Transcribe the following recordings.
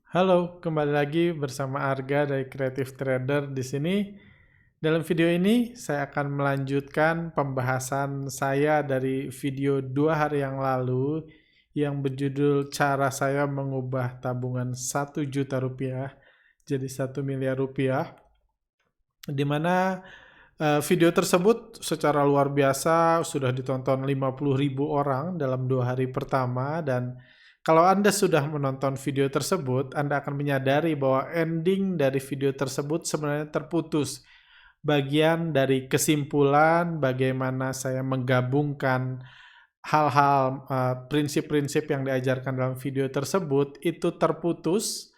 Halo, kembali lagi bersama Arga dari Creative Trader di sini. Dalam video ini, saya akan melanjutkan pembahasan saya dari video 2 hari yang lalu yang berjudul Cara Saya Mengubah Tabungan 1 juta rupiah jadi 1 miliar rupiah, di mana video tersebut secara luar biasa sudah ditonton 50.000 orang dalam 2 hari pertama. Dan kalau Anda sudah menonton video tersebut, Anda akan menyadari bahwa ending dari video tersebut sebenarnya terputus. Bagian dari kesimpulan bagaimana saya menggabungkan hal-hal, prinsip-prinsip yang diajarkan dalam video tersebut itu terputus.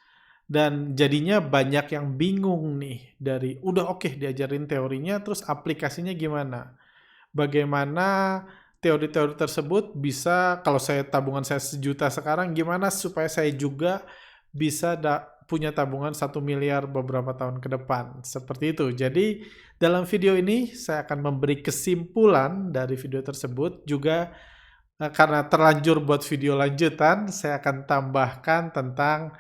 Dan jadinya banyak yang bingung nih, dari udah oke diajarin teorinya, terus aplikasinya gimana? Bagaimana teori-teori tersebut bisa, kalau tabungan saya 1 juta sekarang, gimana supaya saya juga bisa punya tabungan 1 miliar beberapa tahun ke depan? Seperti itu. Jadi dalam video ini saya akan memberi kesimpulan dari video tersebut. Juga karena terlanjur buat video lanjutan, saya akan tambahkan tentang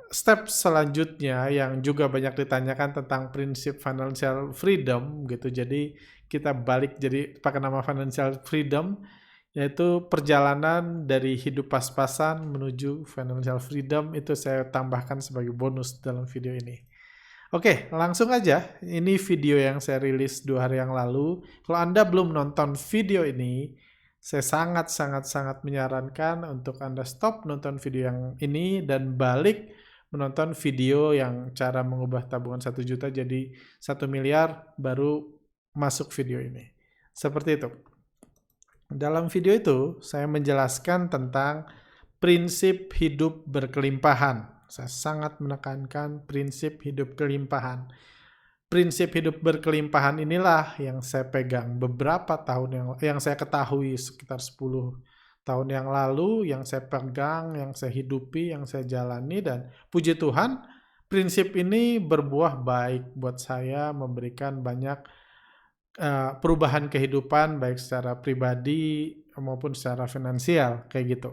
step selanjutnya yang juga banyak ditanyakan tentang prinsip financial freedom gitu. Jadi kita balik jadi pakai nama financial freedom, yaitu perjalanan dari hidup pas-pasan menuju financial freedom. Itu saya tambahkan sebagai bonus dalam video ini. Oke, langsung aja. Ini video yang saya rilis 2 hari yang lalu. Kalau Anda belum nonton video ini, saya sangat menyarankan untuk Anda stop nonton video yang ini dan balik menonton video yang cara mengubah tabungan 1 juta jadi 1 miliar, baru masuk video ini. Seperti itu. Dalam video itu, saya menjelaskan tentang prinsip hidup berkelimpahan. Saya sangat menekankan prinsip hidup kelimpahan. Prinsip hidup berkelimpahan inilah yang saya pegang beberapa tahun yang saya ketahui sekitar 10 tahun yang lalu, yang saya pegang, yang saya hidupi, yang saya jalani. Dan puji Tuhan, prinsip ini berbuah baik buat saya, memberikan banyak perubahan kehidupan baik secara pribadi maupun secara finansial, kayak gitu.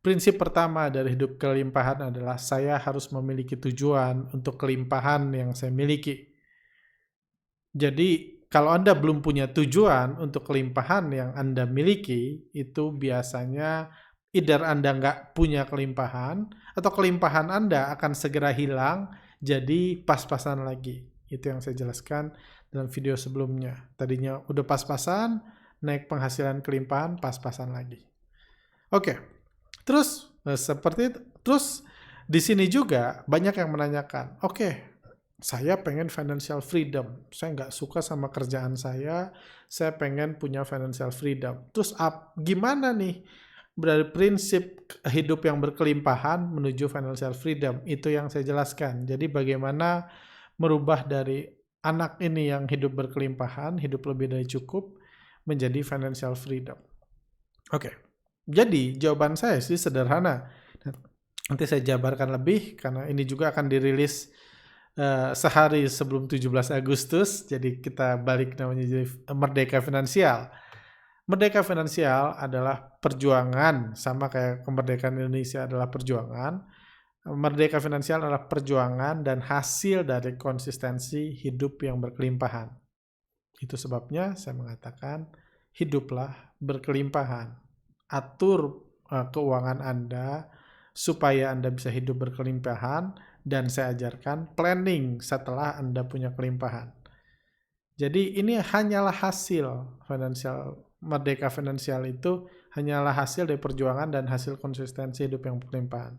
Prinsip pertama dari hidup kelimpahan adalah saya harus memiliki tujuan untuk kelimpahan yang saya miliki. Jadi, kalau Anda belum punya tujuan untuk kelimpahan yang Anda miliki, itu biasanya either Anda nggak punya kelimpahan, atau kelimpahan Anda akan segera hilang, jadi pas-pasan lagi. Itu yang saya jelaskan dalam video sebelumnya. Tadinya udah pas-pasan, naik penghasilan kelimpahan, pas-pasan lagi. Oke, terus seperti itu. Terus di sini juga banyak yang menanyakan, oke, saya pengen financial freedom. Saya nggak suka sama kerjaan saya pengen punya financial freedom. Terus gimana nih dari prinsip hidup yang berkelimpahan menuju financial freedom? Itu yang saya jelaskan. Jadi bagaimana merubah dari anak ini yang hidup berkelimpahan, hidup lebih dari cukup, menjadi financial freedom. Oke, jadi jawaban saya sih sederhana. Nanti saya jabarkan lebih, karena ini juga akan dirilis sehari sebelum 17 Agustus, jadi kita balik namanya jadi Merdeka Finansial. Merdeka Finansial adalah perjuangan, sama kayak kemerdekaan Indonesia adalah perjuangan. Merdeka Finansial adalah perjuangan dan hasil dari konsistensi hidup yang berkelimpahan. Itu sebabnya saya mengatakan, hiduplah berkelimpahan. Atur keuangan Anda supaya Anda bisa hidup berkelimpahan, dan saya ajarkan planning setelah Anda punya kelimpahan. Jadi ini hanyalah hasil Merdeka Finansial itu hanyalah hasil dari perjuangan dan hasil konsistensi hidup yang berkelimpahan.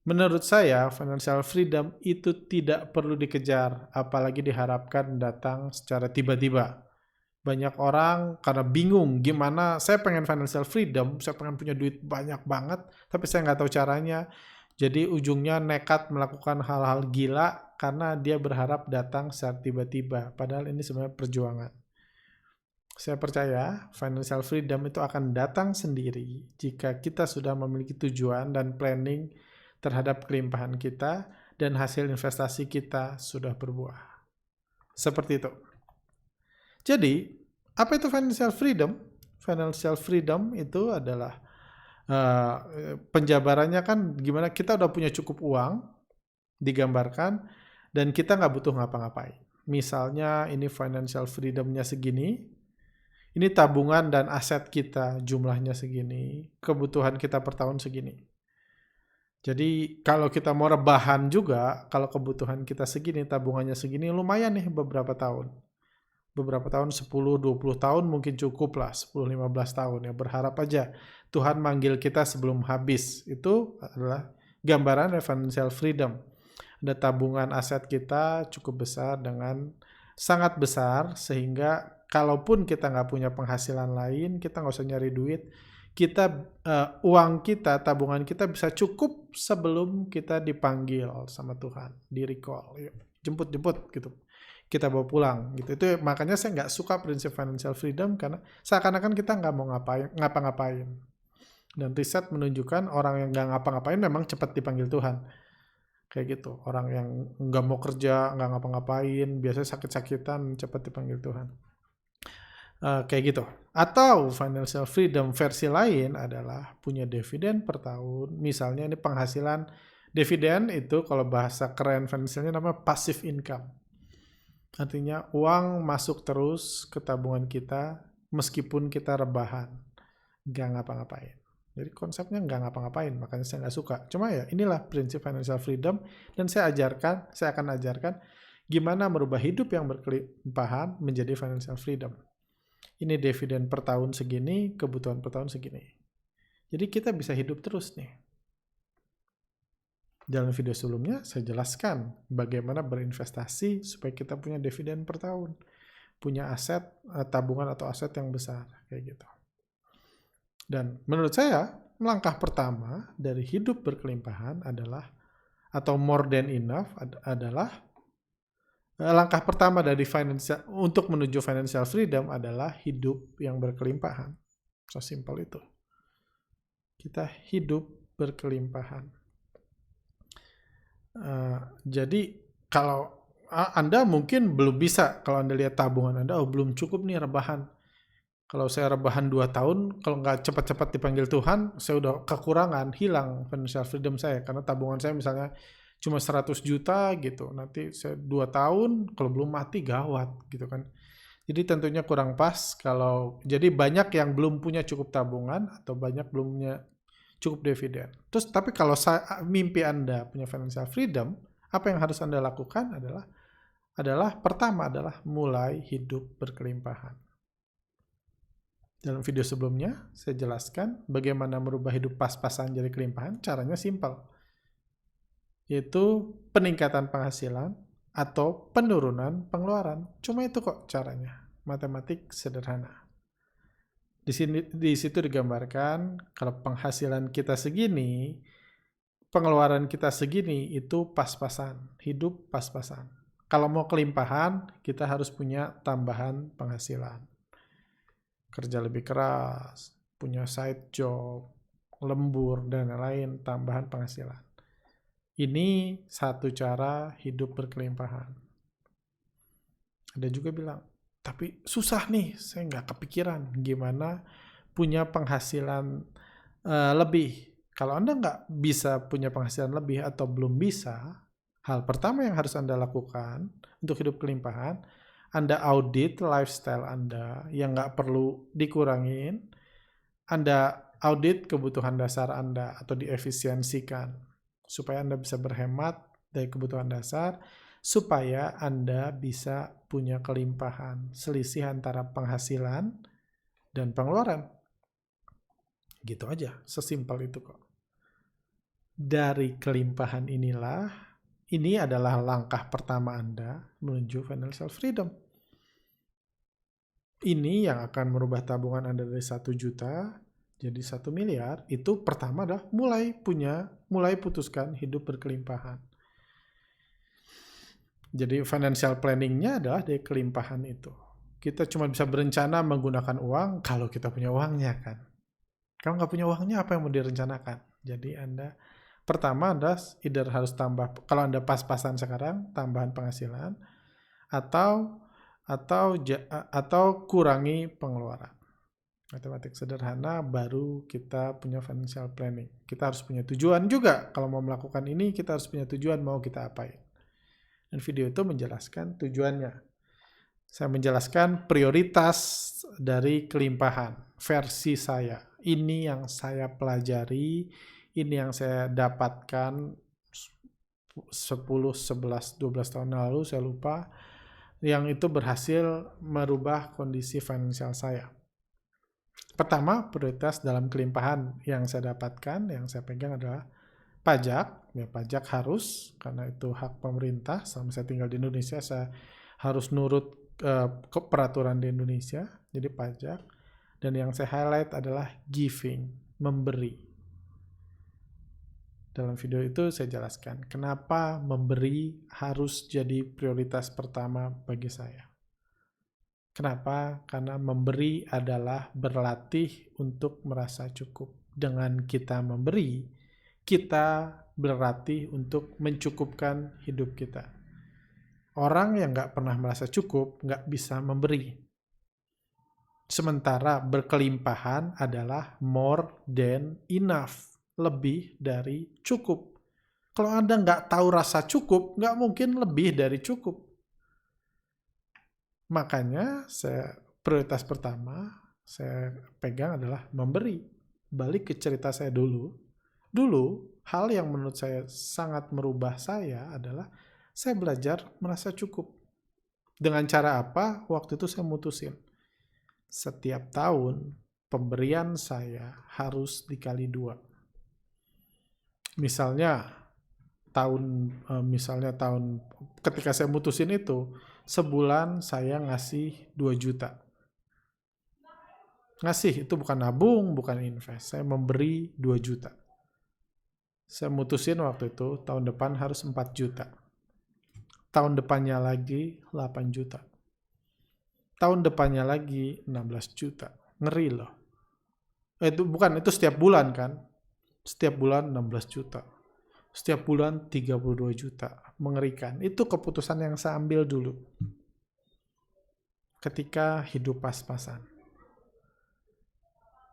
Menurut saya, financial freedom itu tidak perlu dikejar, apalagi diharapkan datang secara tiba-tiba. Banyak orang karena bingung gimana, saya pengen financial freedom, saya pengen punya duit banyak banget, tapi saya nggak tahu caranya. Jadi ujungnya nekat melakukan hal-hal gila karena dia berharap datang secara tiba-tiba. Padahal ini sebenarnya perjuangan. Saya percaya financial freedom itu akan datang sendiri jika kita sudah memiliki tujuan dan planning terhadap kelimpahan kita dan hasil investasi kita sudah berbuah. Seperti itu. Jadi, apa itu financial freedom? Financial freedom itu adalah Penjabarannya kan gimana, kita udah punya cukup uang, digambarkan, dan kita nggak butuh ngapa-ngapain. Misalnya ini financial freedom-nya segini, ini tabungan dan aset kita jumlahnya segini, kebutuhan kita per tahun segini. Jadi kalau kita mau rebahan juga, kalau kebutuhan kita segini, tabungannya segini, lumayan nih beberapa tahun. Beberapa tahun, 10-20 tahun mungkin cukup lah, 10-15 tahun ya. Berharap aja Tuhan manggil kita sebelum habis. Itu adalah gambaran financial freedom. Ada tabungan aset kita cukup besar, dengan sangat besar, sehingga kalaupun kita nggak punya penghasilan lain, kita nggak usah nyari duit, uang kita, tabungan kita bisa cukup sebelum kita dipanggil sama Tuhan, di recall, jemput gitu, kita bawa pulang gitu. Itu makanya saya nggak suka prinsip financial freedom, karena seakan-akan kita nggak mau ngapa-ngapain. Dan riset menunjukkan orang yang nggak ngapa-ngapain memang cepat dipanggil Tuhan. Kayak gitu, orang yang nggak mau kerja, nggak ngapa-ngapain, biasanya sakit-sakitan, cepat dipanggil Tuhan. Kayak gitu. Atau financial freedom versi lain adalah punya dividen per tahun. Misalnya ini penghasilan dividen itu, kalau bahasa keren finansialnya namanya passive income. Artinya uang masuk terus ke tabungan kita meskipun kita rebahan, nggak ngapa-ngapain. Jadi konsepnya nggak ngapa-ngapain, makanya saya nggak suka. Cuma ya inilah prinsip financial freedom, dan saya akan ajarkan gimana merubah hidup yang berkelimpahan menjadi financial freedom. Ini dividen per tahun segini, kebutuhan per tahun segini. Jadi kita bisa hidup terus nih. Dalam video sebelumnya saya jelaskan bagaimana berinvestasi supaya kita punya dividen per tahun. Punya aset, tabungan atau aset yang besar, kayak gitu. Dan menurut saya, langkah pertama dari hidup berkelimpahan adalah, atau more than enough adalah, langkah pertama dari untuk menuju financial freedom adalah hidup yang berkelimpahan. Sesimpel itu. Kita hidup berkelimpahan. Jadi kalau Anda mungkin belum bisa, kalau Anda lihat tabungan Anda, belum cukup nih rebahan. Kalau saya rebahan 2 tahun, kalau nggak cepat-cepat dipanggil Tuhan, saya udah kekurangan, hilang financial freedom saya. Karena tabungan saya misalnya cuma 100 juta gitu. Nanti saya 2 tahun, kalau belum mati gawat gitu kan. Jadi tentunya kurang pas jadi banyak yang belum punya cukup tabungan, atau banyak belum punya cukup dividen. Terus tapi kalau mimpi Anda punya financial freedom, apa yang harus Anda lakukan adalah pertama adalah mulai hidup berkelimpahan. Dalam video sebelumnya, saya jelaskan bagaimana merubah hidup pas-pasan jadi kelimpahan. Caranya simpel, yaitu peningkatan penghasilan atau penurunan pengeluaran. Cuma itu kok caranya. Matematik sederhana. Di situ digambarkan kalau penghasilan kita segini, pengeluaran kita segini, itu pas-pasan. Hidup pas-pasan. Kalau mau kelimpahan, kita harus punya tambahan penghasilan. Kerja lebih keras, punya side job, lembur, dan lain-lain, tambahan penghasilan. Ini satu cara hidup berkelimpahan. Ada juga bilang, tapi susah nih, saya nggak kepikiran gimana punya penghasilan lebih. Kalau Anda nggak bisa punya penghasilan lebih atau belum bisa, hal pertama yang harus Anda lakukan untuk hidup kelimpahan, Anda audit lifestyle Anda yang nggak perlu dikurangin. Anda audit kebutuhan dasar Anda atau diefisiensikan supaya Anda bisa berhemat dari kebutuhan dasar, supaya Anda bisa punya kelimpahan, selisih antara penghasilan dan pengeluaran. Gitu aja, sesimpel itu kok. Dari kelimpahan ini adalah langkah pertama Anda menuju financial freedom. Ini yang akan merubah tabungan Anda dari 1 juta jadi 1 miliar. Itu pertama adalah mulai putuskan hidup berkelimpahan. Jadi financial planning-nya adalah dari kelimpahan itu. Kita cuma bisa berencana menggunakan uang kalau kita punya uangnya kan. Kalau nggak punya uangnya, apa yang mau direncanakan? Jadi Anda pertama either harus tambah, kalau Anda pas-pasan sekarang, tambahan penghasilan, atau kurangi pengeluaran. Matematik sederhana, baru kita punya financial planning. Kita harus punya tujuan juga. Kalau mau melakukan ini, kita harus punya tujuan mau kita apain. Dan video itu menjelaskan tujuannya. Saya menjelaskan prioritas dari kelimpahan versi saya. Ini yang saya pelajari, ini yang saya dapatkan 10, 11, 12 tahun lalu, saya lupa. Yang itu berhasil merubah kondisi finansial saya. Pertama, prioritas dalam kelimpahan yang saya dapatkan, yang saya pegang adalah pajak. Ya, pajak harus, karena itu hak pemerintah. Selama saya tinggal di Indonesia, saya harus nurut ke peraturan di Indonesia, jadi pajak. Dan yang saya highlight adalah giving, memberi. Dalam video itu saya jelaskan kenapa memberi harus jadi prioritas pertama bagi saya. Kenapa? Karena memberi adalah berlatih untuk merasa cukup. Dengan kita memberi, kita berlatih untuk mencukupkan hidup kita. Orang yang nggak pernah merasa cukup, nggak bisa memberi. Sementara berkelimpahan adalah more than enough, lebih dari cukup. Kalau Anda nggak tahu rasa cukup, nggak mungkin lebih dari cukup. Makanya prioritas pertama saya pegang adalah memberi. Balik ke cerita saya dulu. Dulu, hal yang menurut saya sangat merubah saya adalah saya belajar merasa cukup. Dengan cara apa? Waktu itu saya mutusin. Setiap tahun, pemberian saya harus dikali 2. Misalnya tahun ketika saya mutusin itu, sebulan saya ngasih 2 juta. Ngasih itu bukan nabung, bukan invest. Saya memberi 2 juta. Saya mutusin waktu itu tahun depan harus 4 juta. Tahun depannya lagi 8 juta. Tahun depannya lagi 16 juta. Ngeri loh. Itu setiap bulan kan. Setiap bulan 16 juta. Setiap bulan 32 juta. Mengerikan. Itu keputusan yang saya ambil dulu. Ketika hidup pas-pasan.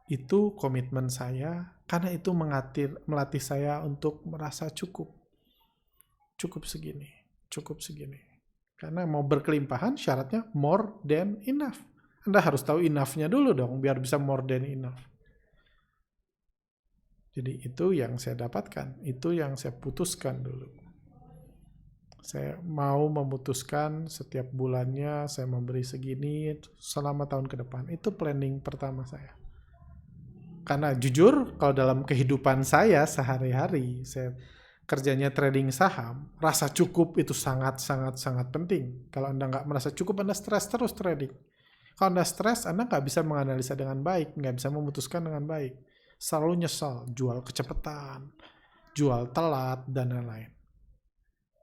Itu komitmen saya, karena itu melatih saya untuk merasa cukup. Cukup segini. Karena mau berkelimpahan syaratnya more than enough. Anda harus tahu enough-nya dulu dong, biar bisa more than enough. Jadi itu yang saya dapatkan, itu yang saya putuskan dulu. Saya mau memutuskan setiap bulannya saya memberi segini selama tahun ke depan. Itu planning pertama saya. Karena jujur, kalau dalam kehidupan saya sehari-hari, saya kerjanya trading saham, rasa cukup itu sangat penting. Kalau Anda nggak merasa cukup, Anda stres terus trading. Kalau Anda stres, Anda nggak bisa menganalisa dengan baik, nggak bisa memutuskan dengan baik. Selalu nyesal, jual kecepatan, jual telat, dan lain-lain.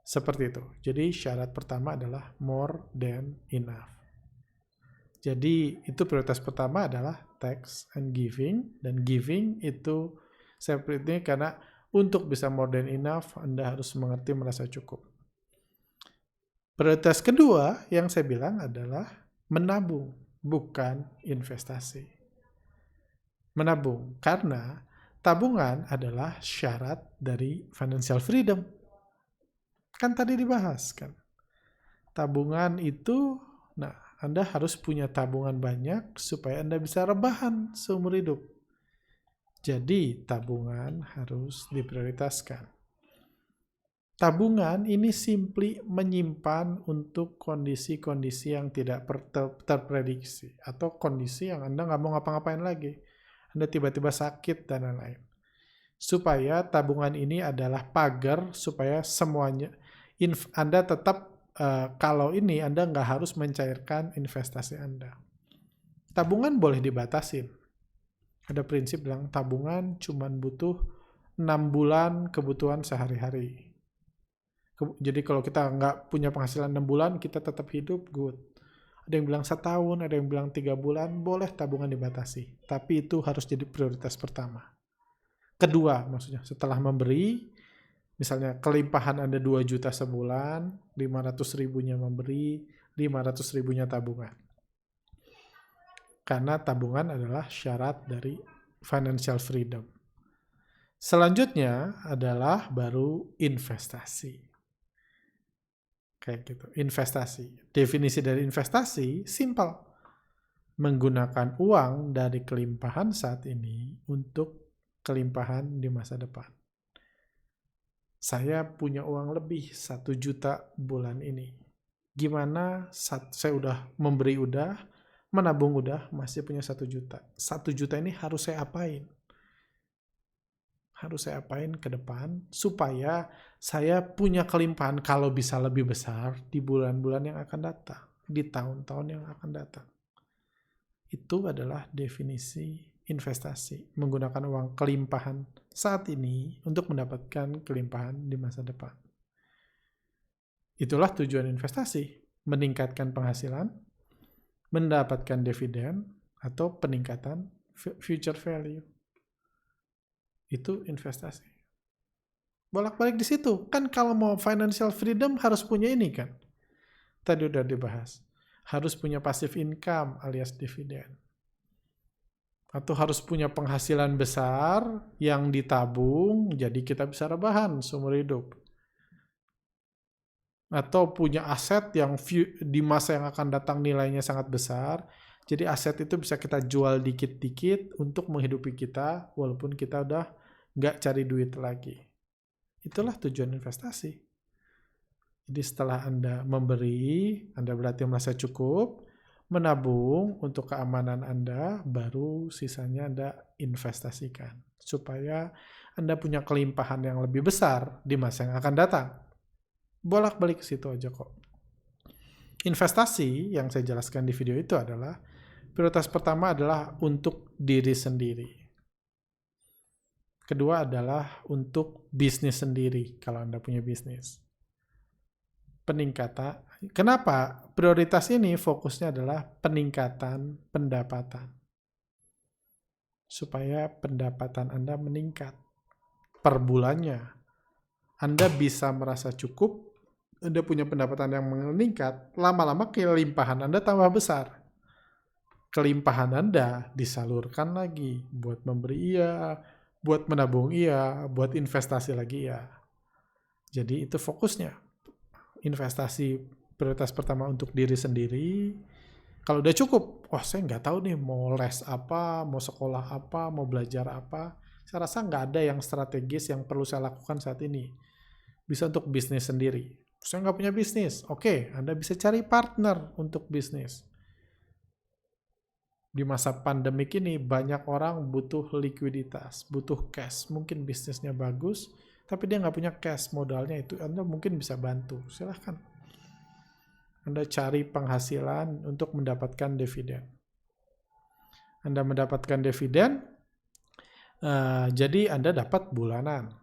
Seperti itu. Jadi syarat pertama adalah more than enough. Jadi itu prioritas pertama adalah tax and giving. Dan giving itu saya pilih karena untuk bisa more than enough, Anda harus mengerti merasa cukup. Prioritas kedua yang saya bilang adalah menabung, bukan investasi. Menabung, karena tabungan adalah syarat dari financial freedom. Kan tadi dibahas kan. Tabungan itu, Anda harus punya tabungan banyak supaya Anda bisa rebahan seumur hidup. Jadi tabungan harus diprioritaskan. Tabungan ini simply menyimpan untuk kondisi-kondisi yang tidak terprediksi. Atau kondisi yang Anda nggak mau ngapa-ngapain lagi. Anda tiba-tiba sakit dan lain-lain. Supaya tabungan ini adalah pagar supaya semuanya, Anda tetap kalau ini Anda nggak harus mencairkan investasi Anda. Tabungan boleh dibatasin. Ada prinsip bilang tabungan cuma butuh 6 bulan kebutuhan sehari-hari. Jadi kalau kita nggak punya penghasilan 6 bulan, kita tetap hidup, good. Ada yang bilang 1 tahun, ada yang bilang 3 bulan, boleh tabungan dibatasi. Tapi itu harus jadi prioritas pertama. Kedua, maksudnya setelah memberi, misalnya kelimpahan Anda 2 juta sebulan, 500 ribunya memberi, 500 ribunya tabungan. karena tabungan adalah syarat dari financial freedom. Selanjutnya adalah baru investasi. Kayak gitu, investasi. Definisi dari investasi simpel. Menggunakan uang dari kelimpahan saat ini untuk kelimpahan di masa depan. Saya punya uang lebih 1 juta bulan ini. Gimana saya udah memberi menabung masih punya 1 juta. 1 juta ini harus saya apain? Harus saya apain ke depan supaya saya punya kelimpahan kalau bisa lebih besar di bulan-bulan yang akan datang, di tahun-tahun yang akan datang. Itu adalah definisi investasi, menggunakan uang kelimpahan saat ini untuk mendapatkan kelimpahan di masa depan. Itulah tujuan investasi, meningkatkan penghasilan, mendapatkan dividen, atau peningkatan future value. Itu investasi. Bolak-balik di situ. Kan kalau mau financial freedom harus punya ini kan. Tadi udah dibahas. Harus punya passive income alias dividen. Atau harus punya penghasilan besar yang ditabung, jadi kita bisa rebahan seumur hidup. Atau punya aset yang di masa yang akan datang nilainya sangat besar, jadi aset itu bisa kita jual dikit-dikit untuk menghidupi kita, walaupun kita udah nggak cari duit lagi. Itulah tujuan investasi. Jadi setelah Anda memberi, Anda berarti merasa cukup, menabung untuk keamanan Anda, baru sisanya Anda investasikan. Supaya Anda punya kelimpahan yang lebih besar di masa yang akan datang. Bolak-balik ke situ aja kok. Investasi yang saya jelaskan di video itu adalah, prioritas pertama adalah untuk diri sendiri. Kedua adalah untuk bisnis sendiri, kalau Anda punya bisnis. Peningkatan. Kenapa? Prioritas ini fokusnya adalah peningkatan pendapatan. Supaya pendapatan Anda meningkat per bulannya. Anda bisa merasa cukup, Anda punya pendapatan yang meningkat, lama-lama kelimpahan Anda tambah besar. Kelimpahan Anda disalurkan lagi, buat memberi iya, buat menabung iya, buat investasi lagi iya. Jadi itu fokusnya. Investasi prioritas pertama untuk diri sendiri. Kalau udah cukup, saya nggak tahu nih mau les apa, mau sekolah apa, mau belajar apa. Saya rasa nggak ada yang strategis yang perlu saya lakukan saat ini. Bisa untuk bisnis sendiri. Saya nggak punya bisnis. Oke, Anda bisa cari partner untuk bisnis. Di masa pandemik ini banyak orang butuh likuiditas, butuh cash. Mungkin bisnisnya bagus, tapi dia nggak punya cash, modalnya itu Anda mungkin bisa bantu. Silahkan. Anda cari penghasilan untuk mendapatkan dividen. Anda mendapatkan dividen, jadi Anda dapat bulanan.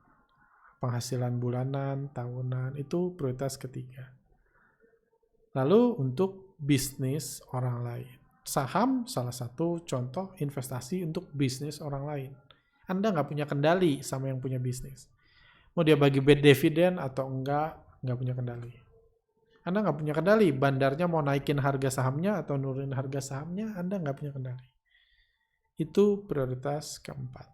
Penghasilan bulanan, tahunan, itu prioritas ketiga. Lalu untuk bisnis orang lain. Saham salah satu contoh investasi untuk bisnis orang lain. Anda nggak punya kendali sama yang punya bisnis. Mau dia bagi dividen atau enggak punya kendali. Anda nggak punya kendali, bandarnya mau naikin harga sahamnya atau nurunin harga sahamnya, Anda nggak punya kendali. Itu prioritas keempat.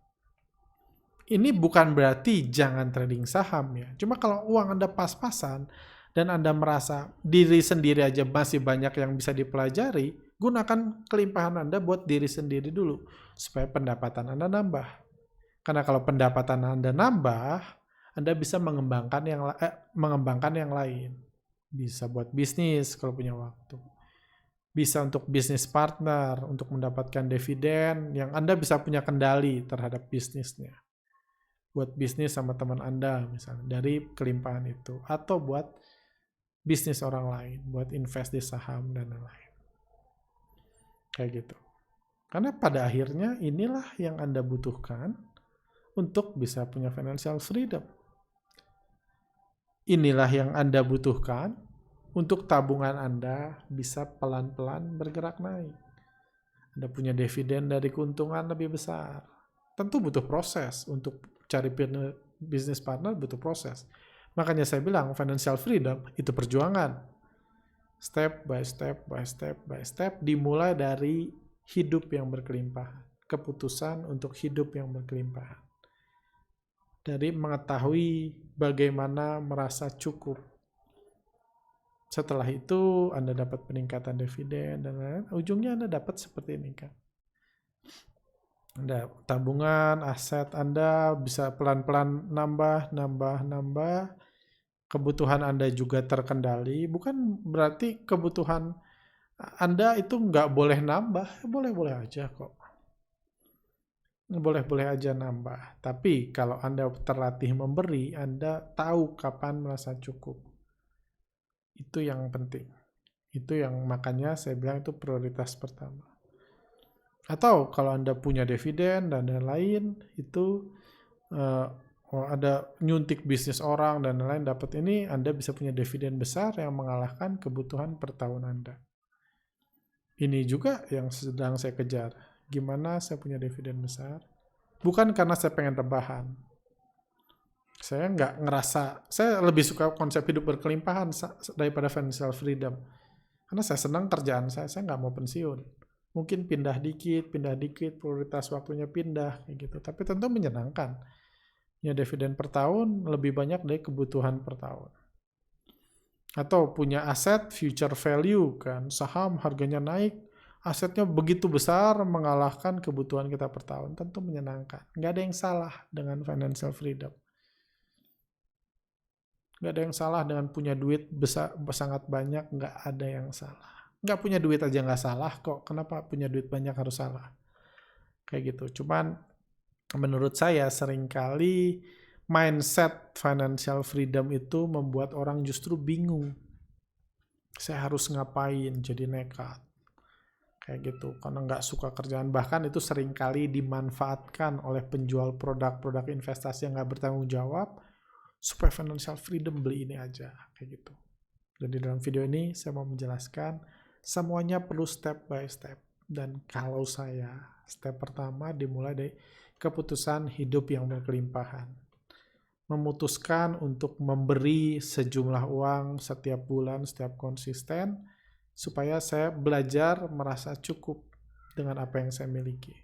Ini bukan berarti jangan trading saham ya. Cuma kalau uang Anda pas-pasan dan Anda merasa diri sendiri aja masih banyak yang bisa dipelajari, gunakan kelimpahan Anda buat diri sendiri dulu supaya pendapatan Anda nambah. Karena kalau pendapatan Anda nambah, Anda bisa mengembangkan yang lain. Bisa buat bisnis kalau punya waktu. Bisa untuk bisnis partner, untuk mendapatkan dividen yang Anda bisa punya kendali terhadap bisnisnya. Buat bisnis sama teman Anda misalnya, dari kelimpahan itu. Atau buat bisnis orang lain, buat invest di saham dan lain-lain. Kayak gitu. Karena pada akhirnya inilah yang Anda butuhkan untuk bisa punya financial freedom. Inilah yang Anda butuhkan untuk tabungan Anda bisa pelan-pelan bergerak naik. Anda punya dividen dari keuntungan lebih besar. Tentu butuh proses. Untuk cari bisnis partner butuh proses. Makanya saya bilang financial freedom itu perjuangan. Step by step by step by step, dimulai dari hidup yang berkelimpahan. Keputusan untuk hidup yang berkelimpahan. Dari mengetahui bagaimana merasa cukup. Setelah itu Anda dapat peningkatan dividen dan lain-lain. Ujungnya Anda dapat seperti ini kan. Anda tabungan, aset Anda bisa pelan-pelan nambah. Kebutuhan Anda juga terkendali. Bukan berarti kebutuhan Anda itu nggak boleh nambah. Boleh-boleh aja kok. Boleh-boleh aja nambah. Tapi kalau Anda terlatih memberi, Anda tahu kapan merasa cukup. Itu yang penting. Itu yang makanya saya bilang itu prioritas pertama. Atau kalau Anda punya dividen dan lain-lain, itu ada nyuntik bisnis orang dan lain-lain dapat ini, Anda bisa punya dividen besar yang mengalahkan kebutuhan per tahun Anda. Ini juga yang sedang saya kejar. Gimana saya punya dividen besar? Bukan karena saya pengen rebahan. Saya nggak ngerasa, saya lebih suka konsep hidup berkelimpahan daripada financial freedom. Karena saya senang kerjaan saya nggak mau pensiun. Mungkin pindah dikit, prioritas waktunya pindah, kayak gitu. Tapi tentu menyenangkan. Ya dividen per tahun lebih banyak dari kebutuhan per tahun. Atau punya aset future value kan, saham harganya naik, asetnya begitu besar mengalahkan kebutuhan kita per tahun, tentu menyenangkan. Nggak ada yang salah dengan financial freedom. Nggak ada yang salah dengan punya duit besar, sangat banyak, nggak ada yang salah. Nggak punya duit aja nggak salah kok, kenapa punya duit banyak harus salah? Kayak gitu. Cuman menurut saya seringkali mindset financial freedom itu membuat orang justru bingung. Saya harus ngapain, jadi nekat. Kayak gitu, karena nggak suka kerjaan. Bahkan itu seringkali dimanfaatkan oleh penjual produk-produk investasi yang nggak bertanggung jawab, supaya financial freedom beli ini aja, kayak gitu. Jadi dalam video ini saya mau menjelaskan, semuanya perlu step by step. Dan kalau saya, step pertama dimulai dari keputusan hidup yang berkelimpahan. Memutuskan untuk memberi sejumlah uang setiap bulan, setiap konsisten, supaya saya belajar merasa cukup dengan apa yang saya miliki.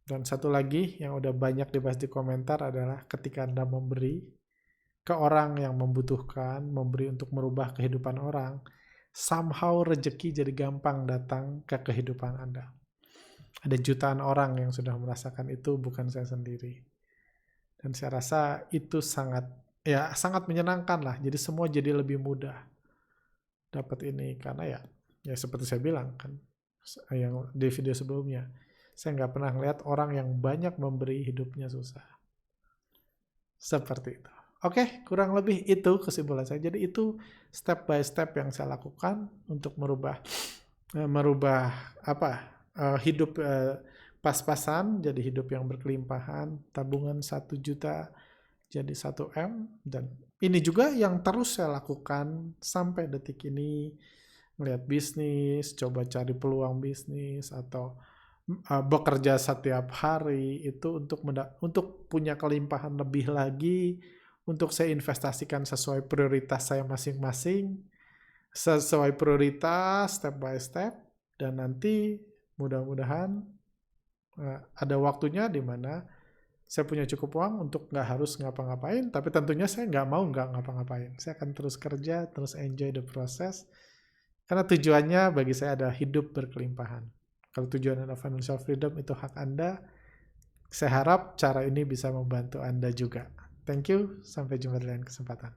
Dan satu lagi yang udah banyak dibahas di komentar adalah ketika Anda memberi ke orang yang membutuhkan, memberi untuk merubah kehidupan orang, somehow rezeki jadi gampang datang ke kehidupan Anda. Ada jutaan orang yang sudah merasakan itu, bukan saya sendiri. Dan saya rasa itu sangat menyenangkan lah. Jadi semua jadi lebih mudah dapat ini, karena ya seperti saya bilang kan, yang di video sebelumnya, saya nggak pernah ngeliat orang yang banyak memberi hidupnya susah. Seperti itu. Oke, kurang lebih itu kesimpulan saya. Jadi itu step by step yang saya lakukan untuk merubah hidup pas-pasan jadi hidup yang berkelimpahan, tabungan 1 juta jadi 1 M, dan ini juga yang terus saya lakukan sampai detik ini, melihat bisnis, coba cari peluang bisnis, atau bekerja setiap hari itu untuk punya kelimpahan lebih lagi, untuk saya investasikan sesuai prioritas saya masing-masing, sesuai prioritas step by step, dan nanti mudah-mudahan ada waktunya di mana saya punya cukup uang untuk nggak harus ngapa-ngapain, tapi tentunya saya nggak ngapa-ngapain. Saya akan terus kerja, terus enjoy the process, karena tujuannya bagi saya adalah hidup berkelimpahan. Kalau tujuan Anda financial freedom, itu hak Anda. Saya harap cara ini bisa membantu Anda juga. Thank you, sampai jumpa di lain kesempatan.